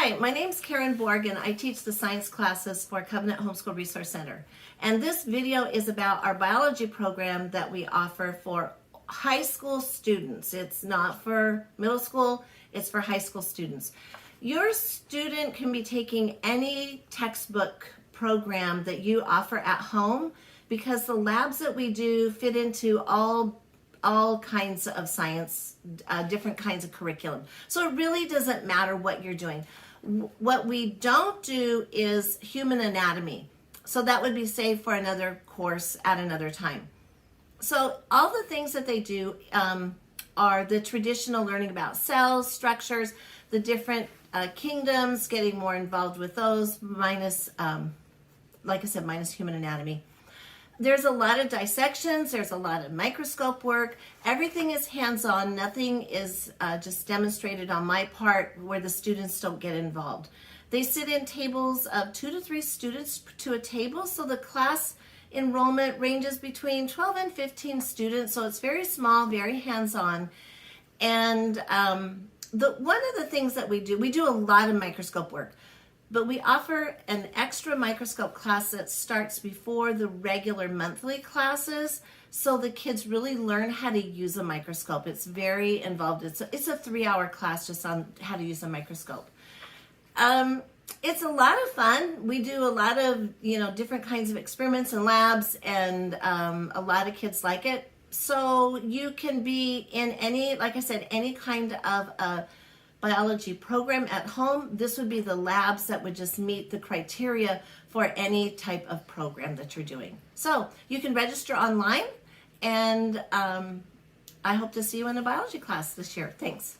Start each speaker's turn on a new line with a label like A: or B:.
A: Hi, my name's Karen Borg and I teach the science classes for Covenant Homeschool Resource Center. And this video is about our biology program that we offer for high school students. It's not for middle school, it's for high school students. Your student can be taking any textbook program that you offer at home because the labs that we do fit into all kinds of science, different kinds of curriculum. So it really doesn't matter what you're doing. What we don't do is human anatomy. So that would be saved for another course at another time. So all the things that they do are the traditional learning about cells, structures, the different kingdoms, getting more involved with those, minus, like I said, minus human anatomy. There's a lot of dissections, there's a lot of microscope work. Everything is hands-on, nothing is just demonstrated on my part where the students don't get involved. They sit in tables of 2 to 3 students to a table, so the class enrollment ranges between 12 and 15 students, so it's very small, very hands-on. And one of the things that we do a lot of microscope work. But we offer an extra microscope class that starts before the regular monthly classes, so the kids really learn how to use a microscope. It's very involved. It's a 3-hour class just on how to use a microscope. It's a lot of fun. We do a lot of different kinds of experiments and labs, and a lot of kids like it. So you can be in any, like I said, any kind of a biology program at home. This would be the labs that would just meet the criteria for any type of program that you're doing. So you can register online, and I hope to see you in a biology class this year. Thanks.